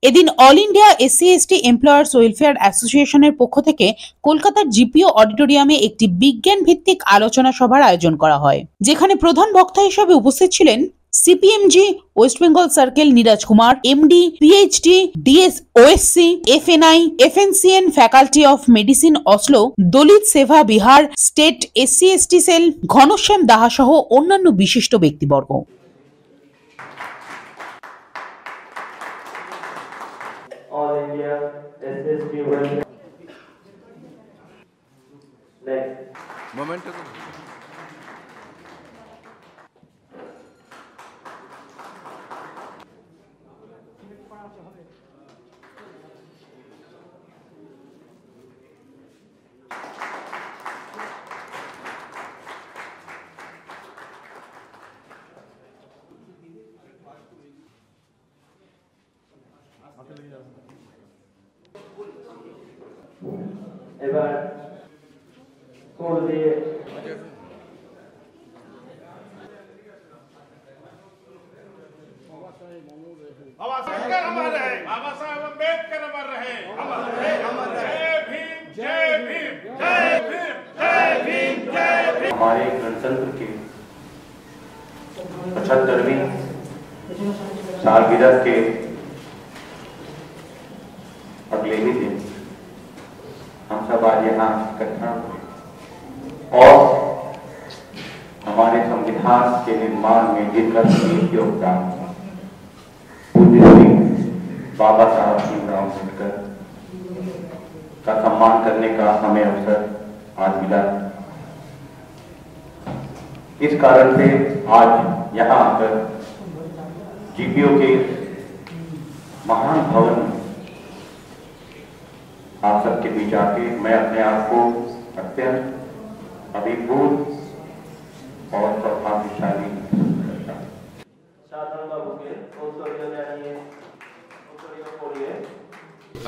এদিন all India SC ST employers welfare অ্যাসোসিয়েশনের পক্ষ থেকে কলকাতার জিপিও অডিটোরিয়ামে একটি বিজ্ঞান ভিত্তিক আলোচনা সভার আয়োজন করা হয়, যেখানে প্রধান বক্তা হিসেবে উপস্থিত ছিলেন CPMG West Bengal circle Niraj Kumar, MD, PhD, DS, OSC, FNI, FNCN faculty of medicine Oslo, Dalit Seva Bihar state SC ST cell Ghanshyam Daha সহ অন্যান্য বিশিষ্ট ব্যক্তিবর্গ। All India SST Welfare. Next. Momentum. এবার কোন দিয়ে बाबा साहेब अमर रहे, बाबा साहेब अम्बेडकर अमर रहे, अमर रहे, अमर रहे। जय भीम, जय भीम, जय भीम, जय भीम, जय भीम। हमारे गणतंत्र के 75वीं सालगिरह के अगले ही दिन हम सब आज यहाँ इकट्ठा हुए और हमारे संविधान के निर्माण में जिनका सही योगदान बाबा साहब भीमराव अम्बेडकर का सम्मान करने का हमें अवसर आज मिला। इस कारण से आज यहाँ आकर जीपीओ के महान भवन आप सबके बीच आके मैं अपने आप को अत्यंत अभिभूत और सौभाग्यशाली करता हूँ। साधन बाबू के औषधियों जानिए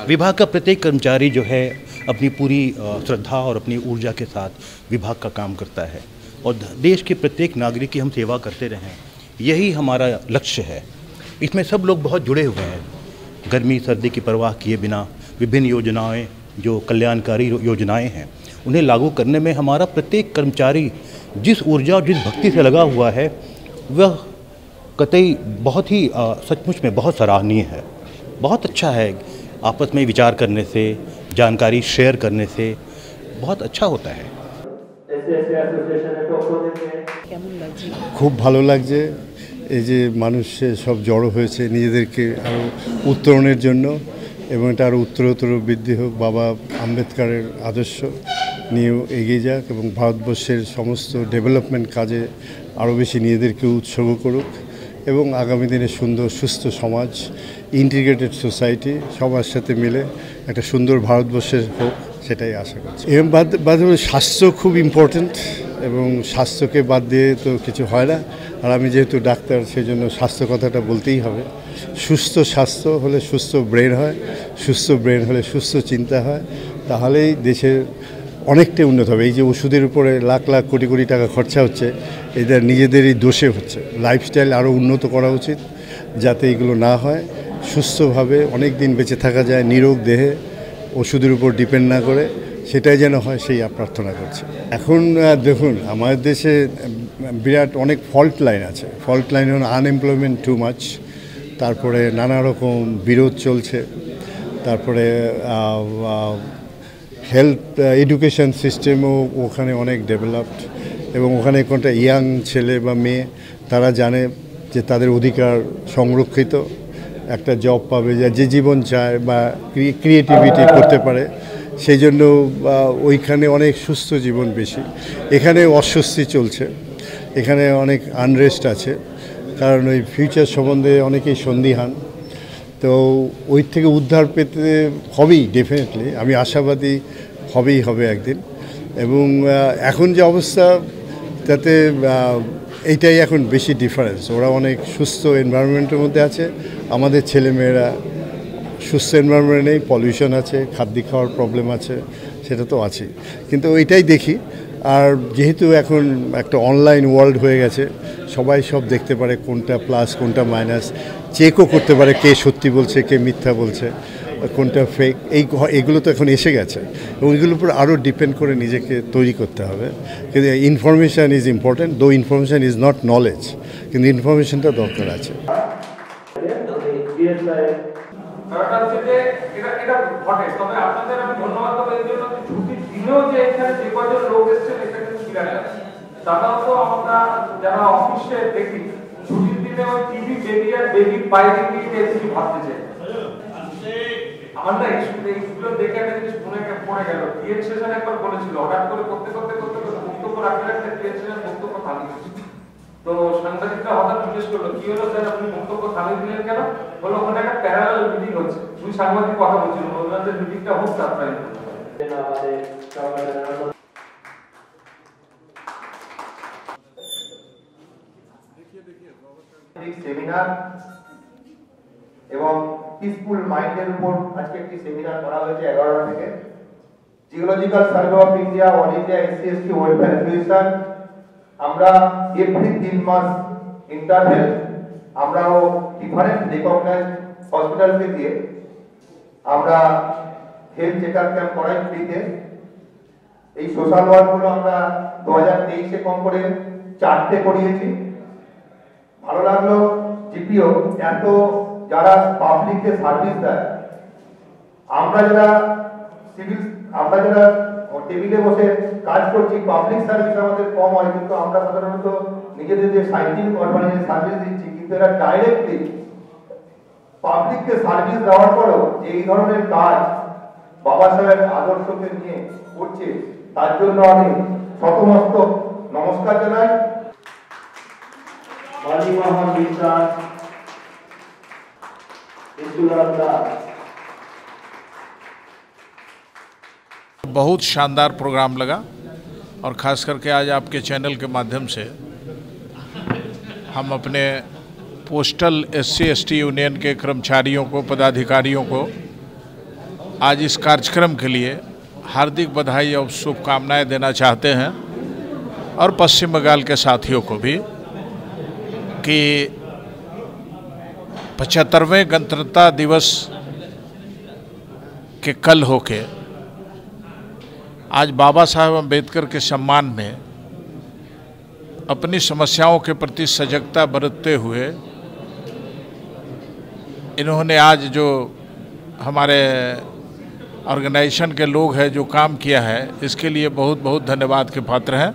विभाग का प्रत्येक कर्मचारी जो है अपनी पूरी श्रद्धा और अपनी ऊर्जा के साथ विभाग का काम करता है और देश के प्रत्येक नागरिक की हम सेवा करते रहें, यही हमारा लक्ष्य है। इसमें सब लोग बहुत जुड़े हुए हैं। गर्मी सर्दी की परवाह किए बिना विभिन्न योजनाएं जो कल्याणकारी योजनाएं हैं उन्हें लागू करने में हमारा प्रत्येक कर्मचारी जिस ऊर्जा और जिस भक्ति से लगा हुआ है वह कतई बहुत ही सचमुच में बहुत सराहनीय है। बहुत अच्छा है, आपस में विचार करने से जानकारी शेयर करने से बहुत अच्छा होता है। খুব ভালো লাগছে এই যে মানুষ সব জড়ো হয়েছে নিজেদেরকে আরও উত্তরণের জন্য এবং এটা আরও উত্তরোত্তর বৃদ্ধি হোক, বাবা আম্বেদকরের আদর্শ নিয়েও এগিয়ে যাক এবং ভারতবর্ষের সমস্ত ডেভেলপমেন্ট কাজে আরও বেশি নিজেদেরকে উৎসর্গ করুক এবং আগামী দিনে সুন্দর সুস্থ সমাজ, ইন্টিগ্রেটেড সোসাইটি সবার সাথে মিলে একটা সুন্দর ভারতবর্ষের হোক, সেটাই আশা করছি। এবং বাদে স্বাস্থ্য খুব ইম্পর্ট্যান্ট এবং স্বাস্থ্যকে বাদ দিয়ে তো কিছু হয় না। আর আমি যেহেতু ডাক্তার সেই জন্য স্বাস্থ্য কথাটা বলতেই হবে। সুস্থ স্বাস্থ্য হলে সুস্থ ব্রেন হয়, সুস্থ ব্রেন হলে সুস্থ চিন্তা হয়, তাহলেই দেশের অনেকটাই উন্নত হবে। এই যে ওষুধের উপরে লাখ লাখ কোটি কোটি টাকা খরচা হচ্ছে, এটা নিজেদেরই দোষে হচ্ছে। লাইফস্টাইল আরও উন্নত করা উচিত যাতে এগুলো না হয়, সুস্থভাবে অনেক দিন বেঁচে থাকা যায় নিরোগ দেহে, ওষুধের উপর ডিপেন্ড না করে, সেটাই যেন হয় সেই প্রার্থনা করছি। এখন দেখুন আমাদের দেশে বিরাট অনেক ফল্ট লাইন আছে। ফল্ট লাইন হল আনএমপ্লয়মেন্ট টু মাচ, তারপরে নানা রকম বিরোধ চলছে, তারপরে হেলথ এডুকেশন সিস্টেমও ওখানে অনেক ডেভেলপড এবং ওখানে কোনটা ইয়াং ছেলে বা মেয়ে তারা জানে যে তাদের অধিকার সংরক্ষিত, একটা জব পাবে, যে জীবন চায় বা ক্রিয়েটিভিটি করতে পারে, সেই জন্য ওইখানে অনেক সুস্থ জীবন বেশি। এখানে অস্বস্তি চলছে, এখানে অনেক আনরেস্ট আছে, কারণ ওই ফিউচার সম্বন্ধে অনেকেই সন্দিহান। তো ওই থেকে উদ্ধার পেতে হবেই, ডেফিনেটলি আমি আশাবাদী হবে একদিন। এবং এখন যে অবস্থা তাতে এইটাই এখন বেশি ডিফারেন্স। ওরা অনেক সুস্থ এনভায়রনমেন্টের মধ্যে আছে, আমাদের ছেলেমেয়েরা সুস্থ এনভায়রনমেন্ট নেই, পলিউশন আছে, খাদ্য খাওয়ার প্রবলেম আছে, সেটা তো আছে। কিন্তু ওইটাই দেখি। আর যেহেতু এখন একটা অনলাইন ওয়ার্ল্ড হয়ে গেছে, সবাই সব দেখতে পারে, কোনটা প্লাস কোনটা মাইনাস, চেকও করতে পারে কে সত্যি বলছে কে মিথ্যা বলছে, কোনটা ফেক। এইগুলো তো এখন এসে গেছে এবং এগুলোর উপর আরও ডিপেন্ড করে নিজেকে তৈরি করতে হবে। কিন্তু ইনফরমেশান ইজ ইম্পর্ট্যান্ট, দো ইনফরমেশান ইজ নট নলেজ, কিন্তু ইনফরমেশনটা দরকার আছে। ব্যাপারটা হচ্ছে যে এটা ঘটে, তবে আপনাদের আমি ধন্যবাদ দেবো এই জন্য যে ছুটির দিনেও যে এখানে যে কজন লোক এসেছেন এটা কিন্তু বিরাট আছে। সাধারণত আমরা যারা অফিসে দেখি ছুটির দিনে ওই টিভি বেবি আর বেবি বাইরে গিয়ে এসে ভাবতেছে। আমার না এইগুলো দেখে একটা জিনিস পড়ে গেল। টিএন সেশন একবার বলেছিল হঠাৎ করে করতে বক্তব্য রাখলে একটা টিএন সেশন বক্তব্য থামিয়ে দিয়েছিল। তো সাংবাদিকরা হঠাৎ জিজ্ঞেস করলো কি হলো স্যার আপনি বক্তব্য থামিয়ে দিলেন কেন? বললো ওখানে একটা প্যারালাল মিটিং হচ্ছে। দুই সাংবাদিক কথা বলছিল, বললাম যে মিটিংটা হোক তারপরে সেমিনার এবং পিসফুল মাইন্ডের উপর আজকে একটি সেমিনার করা হয়েছে 11টা থেকে। Geological survey of India, all India SC ST welfare association, আমরা এভরি 3 মাস ইন্টারভেল আমরাও ডিফারেন্ট রিকগনাইজড হসপিটালকে দিয়ে আমরা হেলথ চেকআপ ক্যাম্প করাই ফ্রিতে। এই সোশ্যাল ওয়ার্কগুলো আমরা 2023-এ কম করে 4টে করিয়েছি। ভালো লাগলো জিপিও এত যারা পাবলিককে সার্ভিস দেয়। আমরা যারা টেবিলে বসে কাজ করছি, পাবলিক সার্ভিস আমাদের কম হয়, কিন্তু আমরা সাধারণত নিজেদের যে সাইন্টিফিক অর্গানাইজেশন সার্ভিস দিচ্ছি, কিন্তু এরা ডাইরেক্টলি পাবলিককে সার্ভিস দেওয়ার পরও এই ধরনের কাজ বাবা সাহেবের আদর্শকে নিয়ে করছে, তার জন্য আমি শতমস্তক নমস্কার জানাই। मोहन विश्वास, बहुत शानदार प्रोग्राम लगा और ख़ास करके आज आपके चैनल के माध्यम से हम अपने पोस्टल एससी एसटी यूनियन के कर्मचारियों को, पदाधिकारियों को आज इस कार्यक्रम के लिए हार्दिक बधाई और शुभकामनाएं देना चाहते हैं और पश्चिम बंगाल के साथियों को भी कि 75वें गणतंत्रता दिवस के कल होके आज बाबा साहेब अम्बेडकर के सम्मान में अपनी समस्याओं के प्रति सजगता बरतते हुए इन्होंने आज जो हमारे ऑर्गेनाइजेशन के लोग हैं जो काम किया है, इसके लिए बहुत बहुत धन्यवाद के पात्र हैं।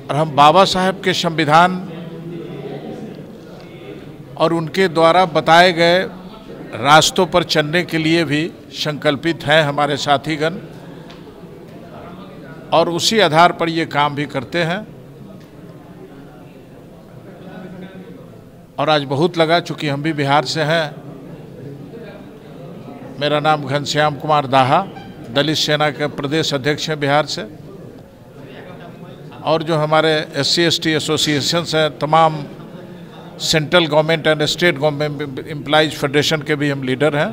और हम बाबा साहेब के संविधान और उनके द्वारा बताए गए रास्तों पर चलने के लिए भी संकल्पित हैं हमारे साथीगण, और उसी आधार पर ये काम भी करते हैं। और आज बहुत लगा, चूँकि हम भी बिहार से हैं। मेरा नाम घनश्याम कुमार दाहा, दलित सेना के प्रदेश अध्यक्ष हैं बिहार से। और जो हमारे एससी एसटी एसोसिएशंस हैं, तमाम central government and state government employees federation के भी हम लीडर हैं।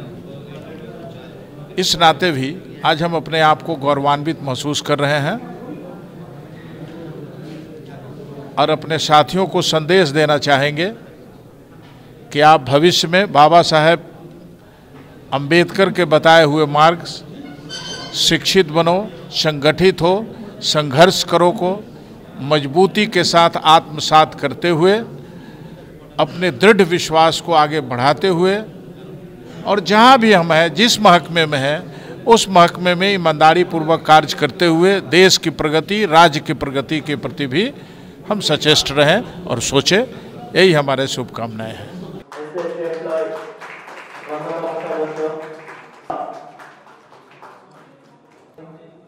इस नाते भी आज हम अपने आप को गौरवान्वित महसूस कर रहे हैं और अपने साथियों को संदेश देना चाहेंगे कि आप भविष्य में बाबा साहेब अम्बेडकर के बताए हुए मार्ग, शिक्षित बनो, संगठित हो, संघर्ष करो को मजबूती के साथ आत्मसात करते हुए अपने दृढ़ विश्वास को आगे बढ़ाते हुए और जहाँ भी हम हैं, जिस महकमे में हैं, उस महकमे में ईमानदारी पूर्वक कार्य करते हुए देश की प्रगति, राज्य की प्रगति के प्रति भी हम सचेष्ट रहें और सोचें। यही हमारे शुभकामनाएं हैं।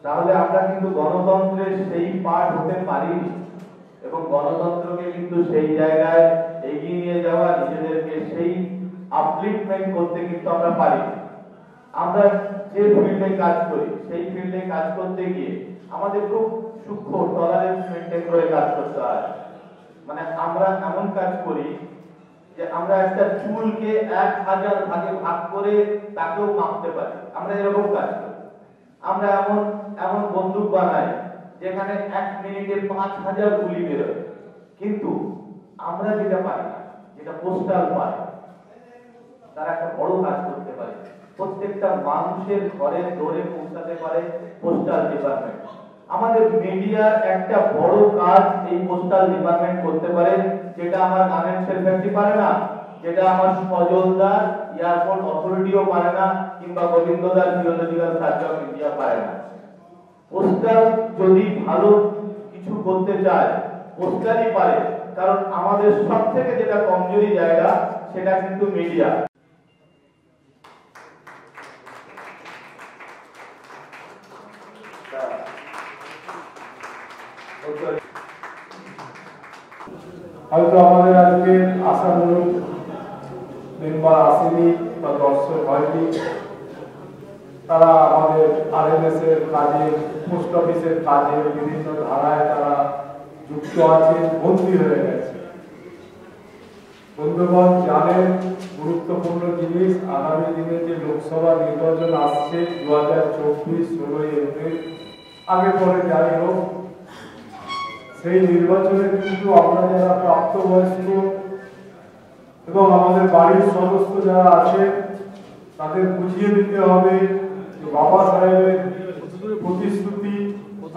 তাহলে আমরা কিন্তু গণতন্ত্রের সেই পাঠ হতে পারিনি এবং গণতন্ত্রকে কিন্তু সেই জায়গায় এগিয়ে নিয়ে যাওয়া, নিজেদেরকে সেই আপলিফটমেন্ট করতে কিন্তু আমরা পারিনি। আমরা যে ফিল্ডে কাজ করি সেই ফিল্ডে কাজ করতে গিয়ে আমাদের খুব সূক্ষ্ম টলারেন্স মেনটেন করে কাজ করতে হয়। মানে আমরা এমন কাজ করি যে আমরা একটা চুলকে 1000 ভাগে ভাগ করে তাকেও মাপতে পারি। আমরা এরকম কাজ করি। আমরা এমন বন্দুক বানাই যে যেখানে 1 মিনিটে 5000 গুলি বেরোয়, কিন্তু আমরা যেটা পাই না, যেটা পোস্টাল পায়, তারা একটা বড় কাজ করতে পারে, প্রত্যেকটা মানুষের ঘরের দৌড়ে পৌঁছাতে পারে পোস্টাল ডিপার্টমেন্ট। আমাদের মিডিয়ার একটা বড় কাজ এই পোস্টাল ডিপার্টমেন্ট করতে পারে, যেটা আমার গানের সেলফ্যাক্টরি পারে না, যেটা আমার সজলদার এয়ারপোর্ট অথরিটিও পারে না, কিংবা গোবিন্দদার জিওলজিক্যাল সার্ভে অফ ইন্ডিয়া পারে না। পোস্টাল যদি ভালো কিছু করতে চায়, পোস্টালই পারে, কারণ আমাদের সবথেকে যেটা কমজোরি জায়গা সেটা কিন্তু মিডিয়া। হয়তো আমাদের আজকে আশানুরূপ মেম্বার আসেনি বা দর্শক হয়নি, তারা আমাদের আরএমএস এর কাজে, পোস্ট অফিসের কাজে বিভিন্ন ধারায় তারা যুক্ত আছে, বন্দী হয়ে গেছে। বন্ধুগণ জানেন গুরুত্বপূর্ণ জিনিস, আগামী দিনে যে লোকসভা নির্বাচন আসছে 2024 16ই এপ্রিল, আগে পরে যাই হোক, সেই নির্বাচনে কিন্তু আমরা যারা প্রাপ্তবয়স্ক এবং আমাদের বাড়ির সদস্য যারা আছে তাদের বুঝিয়ে দিতে হবে যে বাবা সাহেবের প্রতিশ্রুতি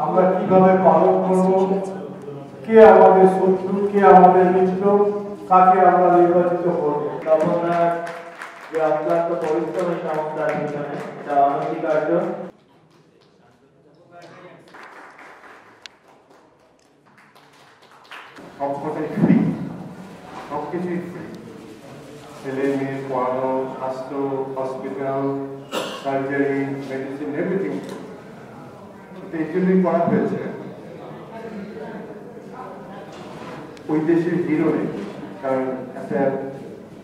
আমরা কিভাবে পালন করব, কে আমাদের শত্রু, কে আমাদের মিত্র, কাকে আমরা নির্বাচিত করব। আপনার যে অক্লান্ত পরিশ্রমের সংস্থার পিছনে এটা অনস্বীকার্য। সবকটাই ফ্রি, সবকিছুই ফ্রি। ছেলে মেয়ে পড়ানো, স্বাস্থ্য, হসপিটাল, সার্জারি, মেডিসিন, এভরিথিং। এই জন্যই করা হয়েছে। ওই দেশের হিরো নেই, কারণ একটা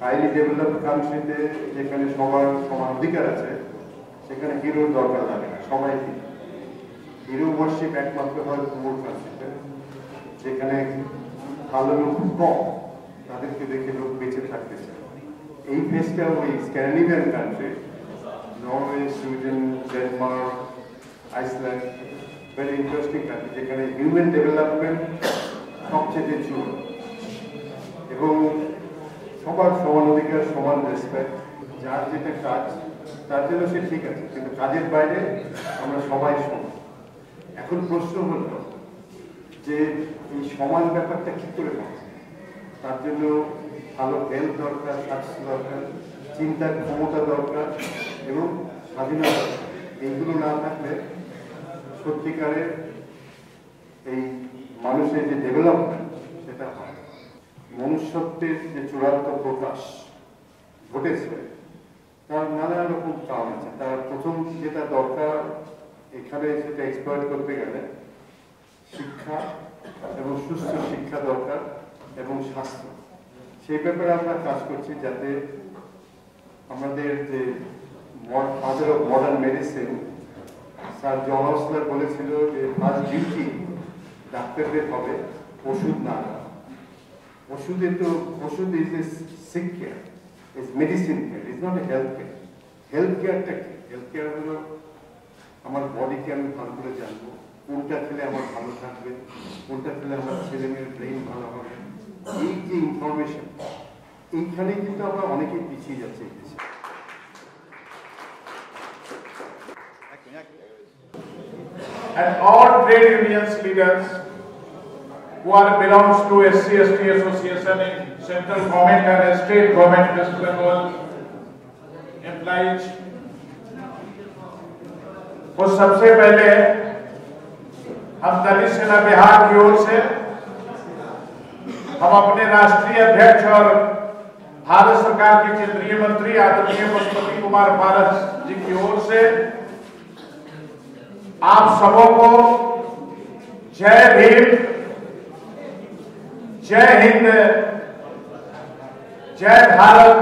হাইলি ডেভেলপড কান্ট্রিতে যেখানে সবার সমান অধিকার আছে সেখানে হিরোর দরকার লাগে না, সবাই হিরো ওয়ার্শিপ একমাত্র হয় পুয়ার কান্ট্রিতে, যেখানে ভালো লোক কম, তাদেরকে দেখে লোক বেঁচে থাকতে চায়। এই ফেসটা ওই Scandinavian country, Norway, Sweden, Denmark, Iceland, very interesting country, যেখানে হিউম্যান ডেভেলপমেন্ট সবচেয়ে চূড় এবং সবার সমান অধিকার, সমান রেসপেক্ট। যার যেটা কাজ তার জন্য সে ঠিক আছে, কিন্তু কাজের বাইরে আমরা সবাই সমান। এখন প্রশ্ন হল যে এই সমান ব্যাপারটা কি করে হয়? তার জন্য ভালো হেলথ দরকার, স্বাস্থ্য দরকার, চিন্তার ক্ষমতা দরকার এবং স্বাধীনতা দরকার। এইগুলো না থাকলে সত্যিকারের এই মানুষের যে ডেভেলপমেন্ট সেটা হয়। মনুষ্যত্বের যে চূড়ান্ত প্রকাশ ঘটেছে তার নানা রকম কারণ আছে। তার প্রথম যেটা দরকার এখানে সেটা এক্সপ্লয়েট করতে গেলে শিক্ষা এবং সুস্থ শিক্ষা দরকার এবং স্বাস্থ্য। সেই ব্যাপারে আমরা কাজ করছি যাতে আমাদের যে father of modern medicine sir John Osler বলেছিল যে ফার্স্ট ডিউটি ডাক্তারদের হবে ওষুধ না দেওয়া। ওষুধ is a sick care, is medicine care, is not a health care. Health কেয়ারটা কি? হেলথ কেয়ার হলো আমার বডিকে আমি ভালো করে জানবো, কোনটা খেলে আমার ভালো থাকবে, কোনটা খেলে আমার ছেলে মেয়ের ব্রেন ভালো হবে। এই যে ইনফরমেশন, এইখানে কিন্তু আমরা অনেকেই পিছিয়ে যাচ্ছি। And all trade unions leaders who are belongs to SC/ST association in central government and state government West Bengal employees को सबसे पहले हम दलित सेना बिहार की ओर से हम अपने राष्ट्रीय अध्यक्ष और भारत सरकार के केंद्रीय मंत्री आदरणीय पशुपति कुमार पारस जी की ओर से आप सबों को जय भीम, जय हिंद, जय भारत।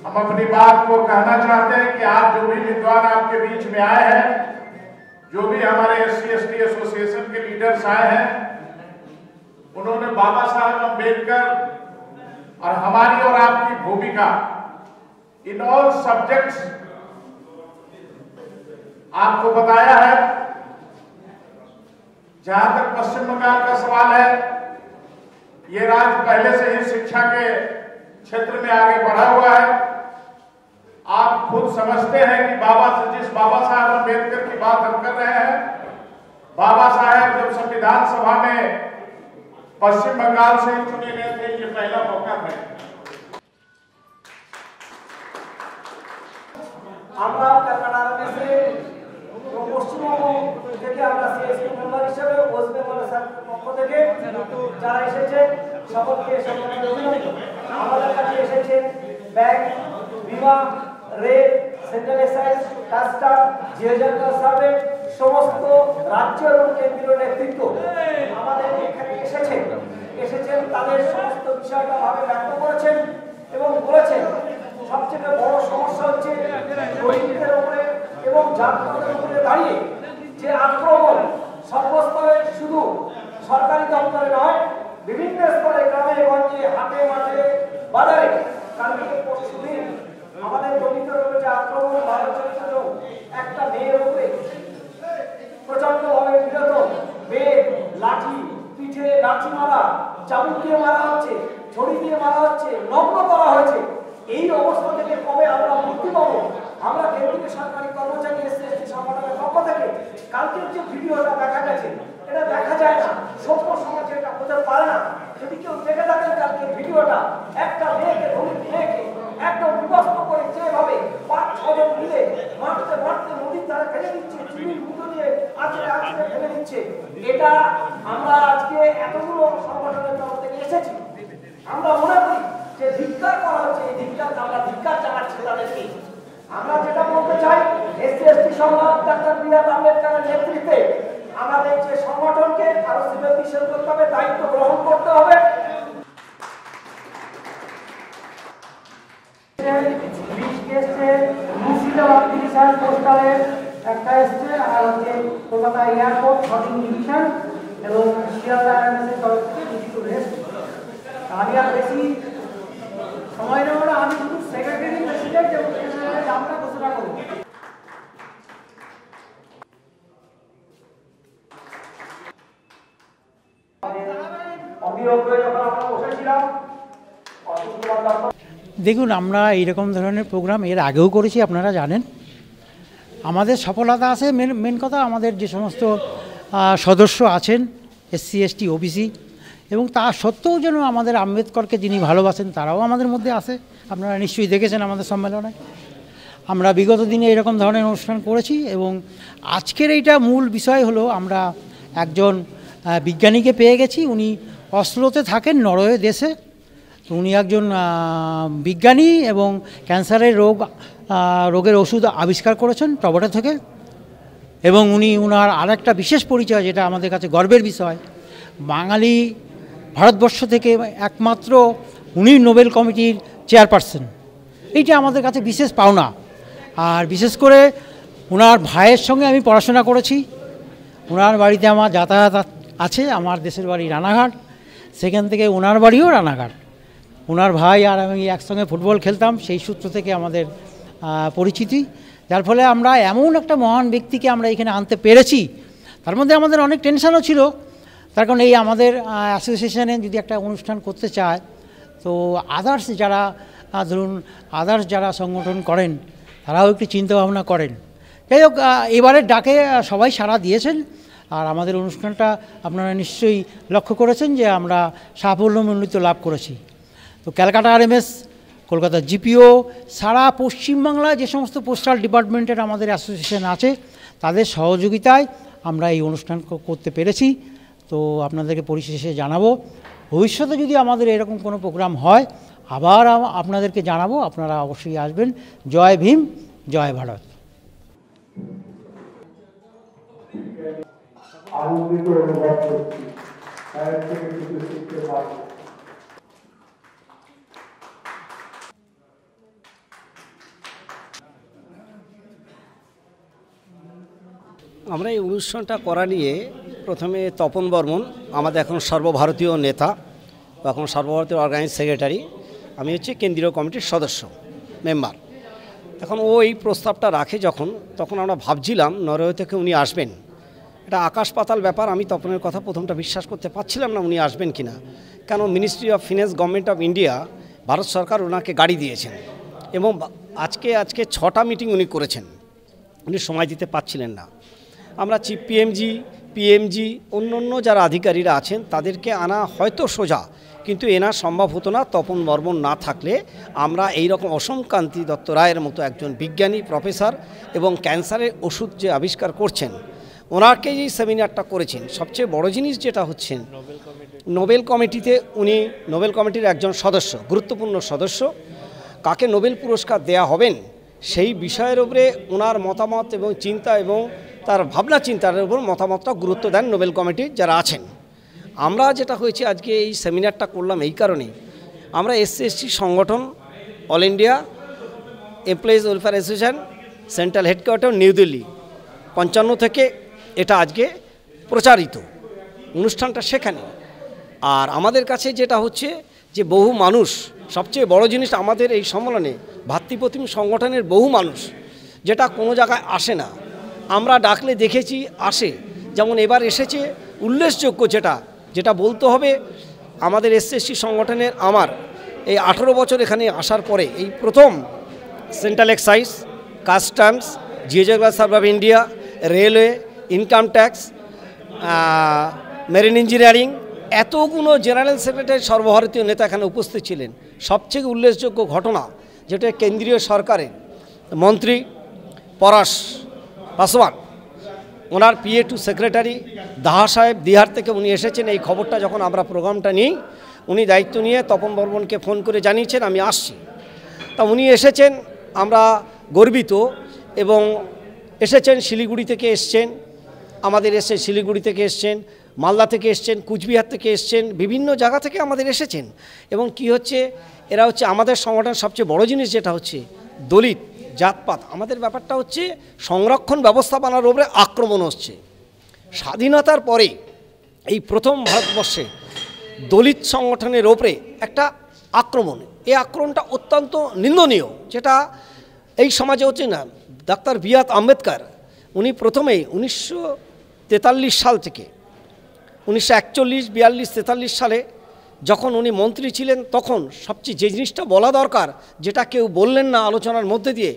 हम अपनी बात को कहना चाहते हैं कि आप जो भी विद्वान आपके बीच में आए हैं, जो भी हमारे SC/ST एसोसिएशन के लीडर्स आए हैं, उन्होंने बाबा साहब अम्बेडकर और हमारी और आपकी भूमिका इन ऑल सब्जेक्ट्स आपको बताया है। जहां तक पश्चिम बंगाल का सवाल है, ये राज्य पहले से ही शिक्षा के क्षेत्र में आगे बढ़ा हुआ है। आप खुद समझते हैं कि जिस बाबा साहब अम्बेडकर की बात हम कर रहे हैं, बाबा साहब जब संविधान सभा में पश्चिम बंगाल से ही चुने गए थे, ये पहला मौका था। আমরা কলকাতা থেকে পশ্চিমবঙ্গ থেকে আমরা সিএসপি মেম্বার হিসেবে ওয়েস্ট বেঙ্গল পক্ষ থেকে যারা এসেছে সকলকে অভিনন্দন। আমাদের কাছে এসেছেন ব্যাংক, বিমা, rail, central excise, custom, geological survey সমস্ত রাজ্য এবং কেন্দ্রীয় নেতৃত্ব আমাদের এখানে এসেছেন তাদের সমস্ত বিষয়টা ভাবে ব্যক্ত করেছেন এবং বলেছেন সবচেয়ে বড় সমস্যা হচ্ছে গরিবদের উপরে এবং জাতপাতের উপরে দাঁড়িয়ে যে আক্রমণ সর্বস্তরে, শুধু সরকারি দপ্তরে নয়, বিভিন্ন স্তরে, গ্রামে গঞ্জে, হাটে মাঠে, বাজারে। কালকে পরশুদিন আমাদের দলিতের উপরে যে আক্রমণ, 12 জন একটা মেয়ের উপরে প্রচন্ডভাবে নির্যাতন, বেদ, লাঠি, পিঠে লাঠি মারা, চাবুক দিয়ে মারা হচ্ছে, ছড়ি দিয়ে মারা হচ্ছে, নগ্ন করা হয়েছে। এই অবস্থা থেকে কবে আমরা মুক্তি পাবো? আমরা কেন্দ্রীয় সরকারি কর্মচারী এসএসটি সংগঠনের পক্ষ থেকে কালকের যে ভিডিওটা দেখা গেছে, এটা দেখা যায় না, সভ্য সমাজে এটা হতে পারে না। যদি কেউ দেখে থাকেন কালকের ভিডিওটা, একটা মেয়েকে, দলিত মেয়েকে একদম বিভক্ত করে যেভাবে 5-6 জন মিলে মারতে মারতে নদীর ধারে ফেলে দিচ্ছে, চুরির মুঠো দিয়ে আছড়ে ফেলে দিচ্ছে, এটা আমরা আজকে এতগুলো সংগঠনের তরফ থেকে এসেছি। আমরা মনে করি যে ধিক্কার করা হচ্ছে, এই ধিক্কার আমরা ধিক্কার জানাচ্ছি তাদেরকে। আমরা যেটা বলতে চাই, এসসি সংসদ ডাক্তার বি.আর. আম্বেদকরের নেতৃত্বে আমাদের যে সংগঠনকে আরো সিদ্ধান্ত করতে হবে, দায়িত্ব গ্রহণ করতে হবে। মুর্শিদাবাদ ডিভিশন পোস্টালের একটা এসছে, আর হচ্ছে কলকাতা এয়ারপোর্ট 14 ডিভিশন এবং শিয়ালদা এয়ারলাইন্সের তরফ থেকে কিছু রেস্ট। আমি আর বেশি সময় নেব না, আমি শুধু সেক্রেটারি প্রেসিডেন্ট এবং আমরা ঘোষণা করব। দেখুন, আমরা এইরকম ধরনের প্রোগ্রাম এর আগেও করেছি, আপনারা জানেন। আমাদের সফলতা আছে, মেন কথা আমাদের যে সমস্ত সদস্য আছেন এসসি, এসটি, ওবিসি, এবং তা সত্ত্বেও যেন আমাদের আম্বেদকরকে যিনি ভালোবাসেন তারাও আমাদের মধ্যে আছে। আপনারা নিশ্চয়ই দেখেছেন আমাদের সম্মেলনে আমরা বিগত দিনে এরকম ধরনের অনুষ্ঠান করেছি। এবং আজকের এইটা মূল বিষয় হলো, আমরা একজন বিজ্ঞানীকে পেয়ে গেছি। উনি অসলোতে থাকেন, নরওয়ে দেশে। তো উনি একজন বিজ্ঞানী এবং ক্যান্সারের রোগের ওষুধ আবিষ্কার করেছেন টবটা থেকে। এবং উনি ওনার আরেকটা বিশেষ পরিচয়, যেটা আমাদের কাছে গর্বের বিষয়, বাঙালি ভারতবর্ষ থেকে একমাত্র উনি নোবেল কমিটির চেয়ারপারসন। এইটা আমাদের কাছে বিশেষ পাওনা। আর বিশেষ করে ওনার ভাইয়ের সঙ্গে আমি পড়াশোনা করেছি। ওনার বাড়িতে আমার যাতায়াত আছে, আমার দেশের বাড়ি রানাঘাট, সেখান থেকে ওনার বাড়িও রানাঘাট। ওনার ভাই আর আমি একসঙ্গে ফুটবল খেলতাম, সেই সূত্র থেকে আমাদের পরিচিতি। যার ফলে আমরা এমন একটা মহান ব্যক্তিকে আমরা এখানে আনতে পেরেছি। তার মধ্যে আমাদের অনেক টেনশনও ছিল, তার কারণ এই আমাদের অ্যাসোসিয়েশনে যদি একটা অনুষ্ঠান করতে চায়, তো আদার্স যারা ধরুন আদার্স যারা সংগঠন করেন তারাও একটু চিন্তাভাবনা করেন। যাই হোক, এবারের ডাকে সবাই সাড়া দিয়েছেন। আর আমাদের অনুষ্ঠানটা আপনারা নিশ্চয়ই লক্ষ্য করেছেন যে আমরা সাফল্যমণ্ডিত লাভ করেছি। তো ক্যালকাটা আরএমএস, কলকাতা জিপিও, সারা পশ্চিমবাংলায় যে সমস্ত পোস্টাল ডিপার্টমেন্টের আমাদের অ্যাসোসিয়েশন আছে, তাদের সহযোগিতায় আমরা এই অনুষ্ঠান করতে পেরেছি। তো আপনাদেরকে পরিশেষে জানাবো, ভবিষ্যতে যদি আমাদের এরকম কোনো প্রোগ্রাম হয় আবার আপনাদেরকে জানাবো, আপনারা অবশ্যই আসবেন। জয় ভীম, জয় ভারত। আনন্দিত অনুভব করছি, তাদের থেকে কিছু শিখতে পারবো। আমরা এই অনুষ্ঠানটা করা নিয়ে প্রথমে তপন বর্মন, আমাদের এখন সর্বভারতীয় নেতা, এখন সর্বভারতীয় অর্গানাইজ সেক্রেটারি, আমি হচ্ছে কেন্দ্রীয় কমিটির সদস্য মেম্বার। এখন ও এই প্রস্তাবটা রাখে যখন, তখন আমরা ভাবছিলাম নরওয়ে থেকে উনি আসবেন, এটা আকাশ পাতাল ব্যাপার। আমি তপনের কথা প্রথমটা বিশ্বাস করতে পারছিলাম না উনি আসবেন কিনা, কেন ministry of finance government of India, Bharat সরকার ওনাকে গাড়ি দিয়েছেন এবং আজকে 6টা মিটিং উনি করেছেন, উনি সময় দিতে পারছিলেন না। আমরা চিফ পিএমজি অন্য যারা আধিকারিকরা আছেন তাদেরকে আনা হয়তো সোজা, কিন্তু এনা সম্ভব হতো না তপন বর্মন না থাকলে। আমরা এই রকম অসমকান্তি দত্ত রায়ের মতো একজন বিজ্ঞানী প্রফেসর এবং ক্যান্সারের ওষুধ যে আবিষ্কার করছেন, ওনাকে যে সেমিনারটা করেছেন, সবচেয়ে বড় জিনিস যেটা হচ্ছেন নোবেল কমিটিতে উনি নোবেল কমিটির একজন সদস্য, গুরুত্বপূর্ণ সদস্য। কাকে নোবেল পুরস্কার দেয়া হবেন সেই বিষয়ের উপরে ওনার মতামত এবং চিন্তা এবং তার ভাবনা চিন্তার উপর মতামতটা গুরুত্ব দেন নোবেল কমিটির যারা আছেন। আমরা যেটা হয়েছে আজকে এই সেমিনারটা করলাম এই কারণে, আমরা SC/ST সংগঠন all India employees welfare association central headquarter new Delhi 55 থেকে এটা আজকে প্রচারিত অনুষ্ঠানটা সেখানে। আর আমাদের কাছে যেটা হচ্ছে যে বহু মানুষ, সবচেয়ে বড় জিনিস আমাদের এই সম্মেলনে ভাতৃপ্রতিম সংগঠনের বহু মানুষ, যেটা কোনো জায়গায় আসে না, আমরা ডাকলে দেখেছি আসে। যেমন এবার এসেছে উল্লেখযোগ্য যেটা বলতে হবে, আমাদের SC/ST সংগঠনের আমার এই 18 বছর এখানে আসার পরে এই প্রথম central excise, customs, geographical survey of India, railway, income tax, marine engineering, এতগুলো জেনারেল সেক্রেটারি সর্বভারতীয় নেতা এখানে উপস্থিত ছিলেন। সবচেয়ে উল্লেখযোগ্য ঘটনা যেটা কেন্দ্রীয় সরকারের মন্ত্রী পরশ পাসওয়ান, ওনার PA2 সেক্রেটারি দাহা সাহেব বিহার থেকে উনি এসেছেন। এই খবরটা যখন আমরা প্রোগ্রামটা নিই, উনি দায়িত্ব নিয়ে তপন বর্মনকে ফোন করে জানিয়েছেন আমি আসছি। তা উনি এসেছেন, আমরা গর্বিত। এবং এসেছেন শিলিগুড়ি থেকে এসছেন, আমাদের শিলিগুড়ি থেকে এসছেন, মালদা থেকে এসছেন, কুচবিহার থেকে এসছেন, বিভিন্ন জায়গা থেকে আমাদের এসেছেন। এবং কি হচ্ছে, এরা হচ্ছে আমাদের সংগঠনের সবচেয়ে বড় জিনিস যেটা হচ্ছে দলিত জাতপাত। আমাদের ব্যাপারটা হচ্ছে সংরক্ষণ ব্যবস্থাপনার উপরে আক্রমণ হচ্ছে। স্বাধীনতার পরে এই প্রথম ভারতবর্ষে দলিত সংগঠনের ওপরে একটা আক্রমণ, এই আক্রমণটা অত্যন্ত নিন্দনীয়, যেটা এই সমাজে হচ্ছে না। Doctor B.R. আম্বেদকর উনি প্রথমেই 1943 সাল থেকে 1941, 42, 43 সালে যখন উনি মন্ত্রী ছিলেন, তখন সবচেয়ে যে জিনিসটা বলা দরকার, যেটা কেউ বললেন না আলোচনার মধ্যে দিয়ে,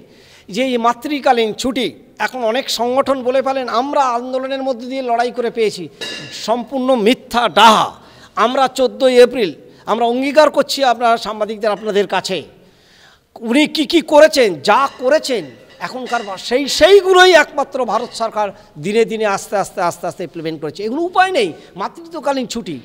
যে এই মাতৃকালীন ছুটি এখন অনেক সংগঠন বলে ফেলেন আমরা আন্দোলনের মধ্যে দিয়ে লড়াই করে পেয়েছি, সম্পূর্ণ মিথ্যা ডাহা। আমরা 14 এপ্রিল আমরা অঙ্গীকার করছি আপনারা সাংবাদিকদের আপনাদের কাছে, উনি কি করেছেন, যা করেছেন এখনকার সেইগুলোই একমাত্র ভারত সরকার দিনে দিনে আস্তে আস্তে ইমপ্লিমেন্ট করেছে। এগুলো উপায় নেই। মাতৃত্বকালীন ছুটি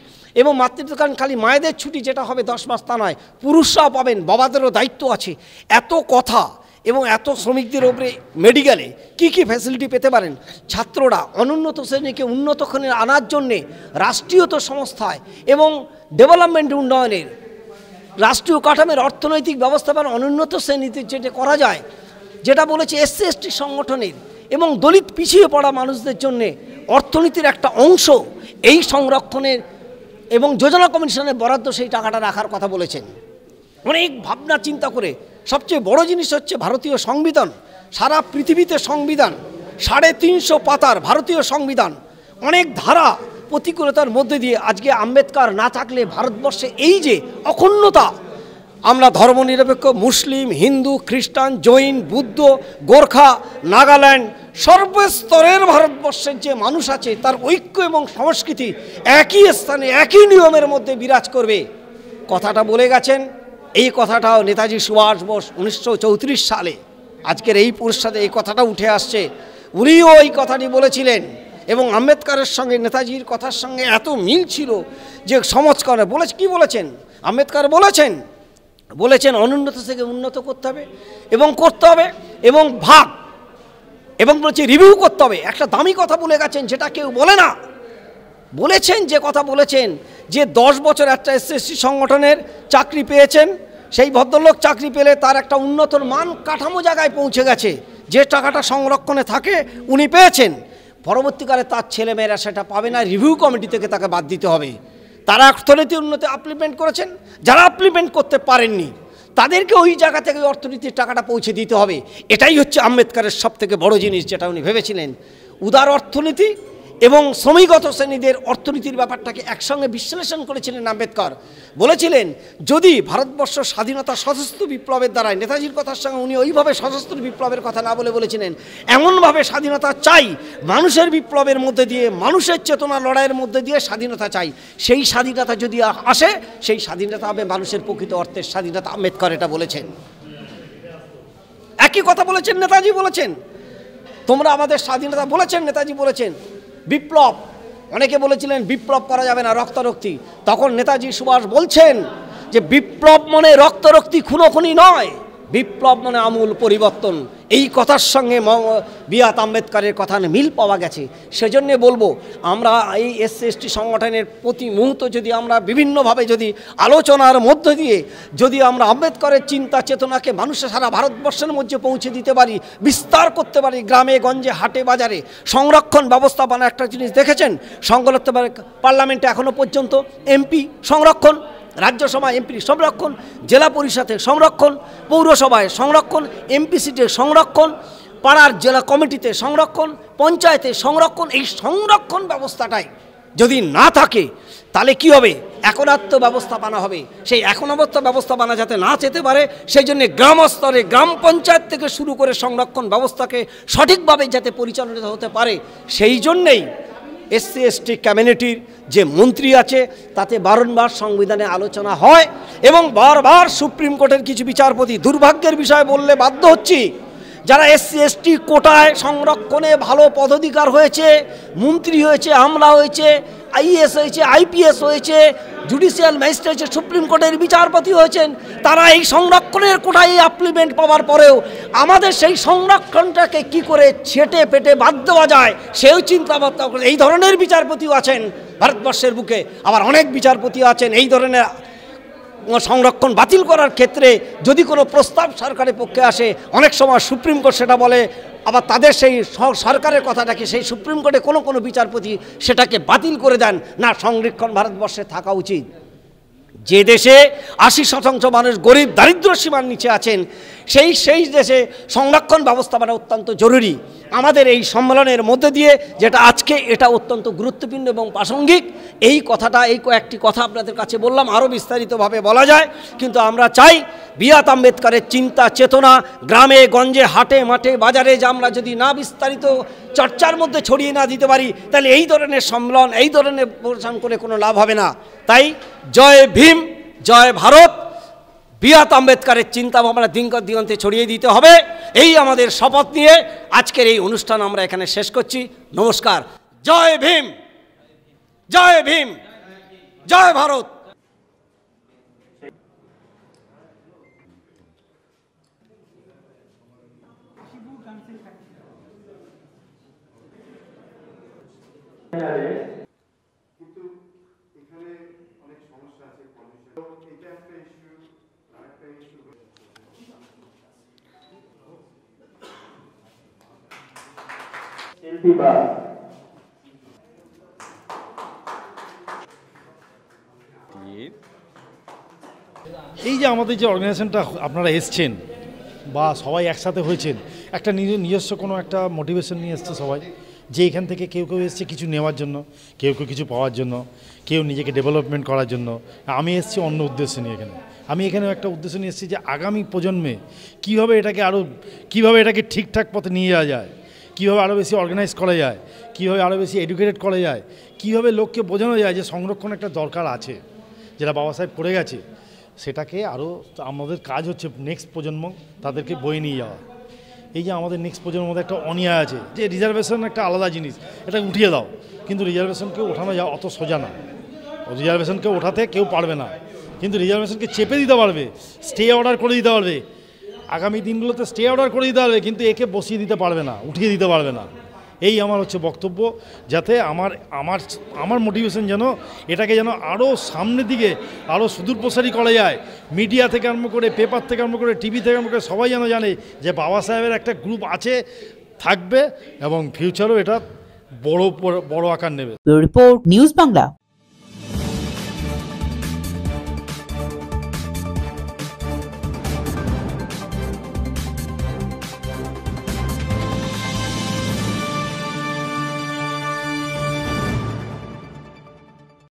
এবং মাতৃত্বকালীন খালি মায়েদের ছুটি যেটা হবে 10 মাস তা নয়, পুরুষরাও পাবেন, বাবাদেরও দায়িত্ব আছে। এত কথা এবং এত শ্রমিকদের ওপরে মেডিকেলে কি ফ্যাসিলিটি পেতে পারেন। ছাত্ররা অনুন্নত শ্রেণীকে উন্নত শ্রেণীতে আনার জন্যে রাষ্ট্রীয়ত সংস্থায় এবং ডেভেলপমেন্ট উন্নয়নের রাষ্ট্রীয় কাঠামোর অর্থনৈতিক ব্যবস্থাপনা অনুন্নত শ্রেণীতে যেটা করা যায়, যেটা বলেছে SC/ST সংগঠনের এবং দলিত পিছিয়ে পড়া মানুষদের জন্য অর্থনীতির একটা অংশ এই সংরক্ষণের এবং যোজনা কমিশনের বরাদ্দ সেই টাকাটা রাখার কথা বলেছেন। অনেক ভাবনা চিন্তা করে সবচেয়ে বড় জিনিস হচ্ছে ভারতীয় সংবিধান। সারা পৃথিবীতে সংবিধান 350 পাতার ভারতীয় সংবিধান, অনেক ধারা প্রতিকূলতার মধ্যে দিয়ে আজকে আম্বেদকর না থাকলে ভারতবর্ষে এই যে অখণ্ডতা, আমরা ধর্মনিরপেক্ষ মুসলিম, হিন্দু, খ্রিস্টান, জৈন, বুদ্ধ, গোর্খা, নাগাল্যান্ড, সর্বস্তরের ভারতবর্ষের যে মানুষ আছে তার ঐক্য এবং সংস্কৃতি একই স্থানে একই নিয়মের মধ্যে বিরাজ করবে, কথাটা বলে গেছেন। এই কথাটাও নেতাজি সুভাষ বোস 1934 সালে আজকের এই পুরস্কারে এই কথাটা উঠে আসছে। উনিও এই কথাটি বলেছিলেন এবং আম্বেদকরের সঙ্গে নেতাজির কথার সঙ্গে এত মিল ছিল যে সংস্কারে বলেছে। কি বলেছেন আম্বেদকর? বলেছেন অনুন্নত থেকে উন্নত করতে হবে এবং ভাগ এবং বলছে রিভিউ করতে হবে। একটা দামি কথা বলে গেছেন যেটা কেউ বলে না। বলেছেন যে কথা বলেছেন যে 10 বছর একটা SC/ST সংগঠনের চাকরি পেয়েছেন, সেই ভদ্রলোক চাকরি পেলে তার একটা উন্নত মান কাঠামো জায়গায় পৌঁছে গেছে, যে টাকাটা সংরক্ষণে থাকে উনি পেয়েছেন। পরবর্তীকালে তার ছেলেমেয়েরা সেটা পাবে না, রিভিউ কমিটি থেকে তাকে বাদ দিতে হবে। তারা অর্থনীতির উন্নতি ইমপ্লিমেন্ট করেছেন, যারা ইমপ্লিমেন্ট করতে পারেননি তাদেরকে ওই জায়গা থেকে অর্থনীতির টাকাটা পৌঁছে দিতে হবে। এটাই হচ্ছে আম্বেদকরের সবথেকে বড় জিনিস যেটা উনি ভেবেছিলেন। উদার অর্থনীতি এবং শ্রমিকগত শ্রেণীদের অর্থনীতির ব্যাপারটাকে একসঙ্গে বিশ্লেষণ করেছিলেন আম্বেদকর। বলেছিলেন যদি ভারতবর্ষ স্বাধীনতা সশস্ত্র বিপ্লবের দ্বারাই, নেতাজির কথার সঙ্গে উনি ওইভাবে সশস্ত্র বিপ্লবের কথা না বলে বলেছিলেন এমনভাবে স্বাধীনতা চাই, মানুষের বিপ্লবের মধ্যে দিয়ে, মানুষের চেতনা লড়াইয়ের মধ্যে দিয়ে স্বাধীনতা চাই। সেই স্বাধীনতা যদি আসে, সেই স্বাধীনতা হবে মানুষের প্রকৃত অর্থের স্বাধীনতা। আম্বেদকর এটা বলেছেন। একই কথা বলেছেন নেতাজি, বলেছেন তোমরা আমাদের স্বাধীনতা, বলেছেন নেতাজি বলেছেন বিপ্লব, অনেকে বলেছিলেন বিপ্লব করা যাবে না, রক্তারক্তি। তখন নেতাজি সুভাষ বলছেন যে বিপ্লব মানে রক্তারক্তি, খুনোখুনি নয়, বিপ্লব মানে আমূল পরিবর্তন। এই কথার সঙ্গে বি.আর. আম্বেদকরের কথা মিল পাওয়া গেছে। সেজন্য বলবো আমরা এই SC/ST সংগঠনের প্রতি মুহূর্ত যদি আমরা বিভিন্নভাবে যদি আলোচনার মধ্য দিয়ে যদি আমরা আম্বেদকরের চিন্তা চেতনাকে মানুষের সারা ভারতবর্ষের মধ্যে পৌঁছে দিতে পারি, বিস্তার করতে পারি, গ্রামে গঞ্জে হাটে বাজারে সংরক্ষণ ব্যবস্থাপনা একটা জিনিস দেখেছেন, সংরক্ষণ পার্লামেন্টে এখনও পর্যন্ত MP সংরক্ষণ, রাজ্যসভায় MP সংরক্ষণ, জেলা পরিষদে সংরক্ষণ, পৌরসভায় সংরক্ষণ, MP সিটে সংরক্ষণ, পাড়ার জেলা কমিটিতে সংরক্ষণ, পঞ্চায়েতে সংরক্ষণ। এই সংরক্ষণ ব্যবস্থাটাই যদি না থাকে তাহলে কি হবে? একনাত্ম ব্যবস্থাপনা হবে। সেই একনাত্ম ব্যবস্থাপনা যাতে না যেতে পারে সেই জন্য গ্রাম স্তরে, গ্রাম পঞ্চায়েত থেকে শুরু করে সংরক্ষণ ব্যবস্থাকে সঠিকভাবে যাতে পরিচালিত হতে পারে, সেই জন্যেই SC/ST কমিউনিটির যে মন্ত্রী আছে তাতে বারংবার সংবিধানে আলোচনা হয় এবং বারবার সুপ্রিম কোর্টের কিছু বিচারপতি, দুর্ভাগ্যের বিষয় বললে বাধ্য হচ্ছি, যারা SC/ST কোটায় সংরক্ষণে ভালো পদাধিকার হয়েছে, মন্ত্রী হয়েছে, আমলা হয়েছে, IAS হয়েছে, IPS হয়েছে, জুডিশিয়াল ম্যাজিস্ট্রেট হয়েছে, সুপ্রিম কোর্টের বিচারপতি হয়েছেন, তারা এই সংরক্ষণের কোটায় অ্যাপ্লিমেন্ট পাওয়ার পরেও আমাদের সেই সংরক্ষণটাকে কি করে ছেটে পেটে বাদ দেওয়া যায় সেও চিন্তাভাবনা করে। এই ধরনের বিচারপতিও আছেন ভারতবর্ষের বুকে, আবার অনেক বিচারপতি আছেন এই ধরনের সংরক্ষণ বাতিল করার ক্ষেত্রে যদি কোনো প্রস্তাব সরকারের পক্ষে আসে, অনেক সময় সুপ্রিম কোর্ট সেটা বলে, আবার তাদের সেই সরকারের কথাটাকে সেই সুপ্রিম কোর্টে কোনো বিচারপতি সেটাকে বাতিল করে দেন। না, সংরক্ষণ ভারতবর্ষে থাকা উচিত। যে দেশে 80% মানুষ গরিব দারিদ্র সীমার নিচে আছেন, সেই দেশে সংরক্ষণ ব্যবস্থাপনা অত্যন্ত জরুরি। আমাদের এই সম্মেলনের মধ্যে দিয়ে যেটা আজকে, এটা অত্যন্ত গুরুত্বপূর্ণ এবং প্রাসঙ্গিক। এই কথাটা, এই কয়েকটি কথা আপনাদের কাছে বললাম, আরও বিস্তারিতভাবে বলা যায়, কিন্তু আমরা চাই বি.আর. আম্বেদকরের চিন্তা চেতনা গ্রামে গঞ্জে হাটে মাঠে বাজারে যে আমরা যদি না বিস্তারিত চর্চার মধ্যে ছড়িয়ে না দিতে পারি, তাহলে এই ধরনের সম্মেলন, এই ধরনের প্রচার করে কোনো লাভ হবে না। তাই জয় ভীম, জয় ভারত, বি.আর. আম্বেদকরের চিন্তা ভাবনা দিগন্তে ছড়িয়ে দিতে হবে, এই আমাদের শপথ নিয়ে আজকের এই অনুষ্ঠান আমরা এখানে শেষ করছি। নমস্কার। জয় ভীম, জয় ভীম, জয় ভারত। কিন্তু এখানে অনেক সমস্যা আছে, এটা একটা ইস্যু, আরেকটা ইস্যু এই যে আমাদের যে অর্গানাইজেশনটা আপনারা এসছেন বা সবাই একসাথে হয়েছেন, একটা নিজস্ব কোনো একটা মোটিভেশন নিয়ে এসছে সবাই, যে এখান থেকে কেউ কেউ এসছে কিছু নেওয়ার জন্য, কেউ কেউ কিছু পাওয়ার জন্য, কেউ নিজেকে ডেভেলপমেন্ট করার জন্য। আমি এসেছি অন্য উদ্দেশ্য নিয়ে এখানে। আমি এখানেও একটা উদ্দেশ্য নিয়ে এসেছি যে আগামী প্রজন্মে কীভাবে এটাকে ঠিকঠাক পথে নিয়ে যাওয়া যায়, কীভাবে আরও বেশি অর্গানাইজ করা যায়, কীভাবে আরও বেশি এডুকেটেড করা যায়, কীভাবে লোককে বোঝানো যায় যে সংরক্ষণ একটা দরকার আছে, যেটা বাবা সাহেব করে গেছে, সেটাকে আরও আমাদের কাজ হচ্ছে নেক্সট প্রজন্ম তাদেরকে বয়ে নিয়ে যাওয়া। এই যে আমাদের নেক্সট প্রজন্মের মধ্যে একটা অন্যায় আছে যে রিজার্ভেশন একটা আলাদা জিনিস, এটা উঠিয়ে দাও, কিন্তু রিজার্ভেশনকে ওঠানো যাওয়া অত সোজা না। রিজার্ভেশনকে ওঠাতে কেউ পারবে না, কিন্তু রিজার্ভেশনকে চেপে দিতে পারবে, স্টে অর্ডার করে দিতে পারবে, আগামী দিনগুলোতে স্টে অর্ডার করে দিতে পারবে, কিন্তু একে বসিয়ে দিতে পারবে না, উঠিয়ে দিতে পারবে না। এই আমার হচ্ছে বক্তব্য, যাতে আমার মোটিভেশন যেন এটাকে যেন আরও সামনের দিকে আরও সুদূর প্রসারী করা যায়। মিডিয়া থেকে আরম্ভ করে, পেপার থেকে আরম্ভ করে, টিভি থেকে আরম্ভ করে সবাই যেন জানে যে বাবা সাহেবের একটা গ্রুপ আছে, থাকবে এবং ফিউচারও এটা বড় আকার নেবে। Report news Bangla.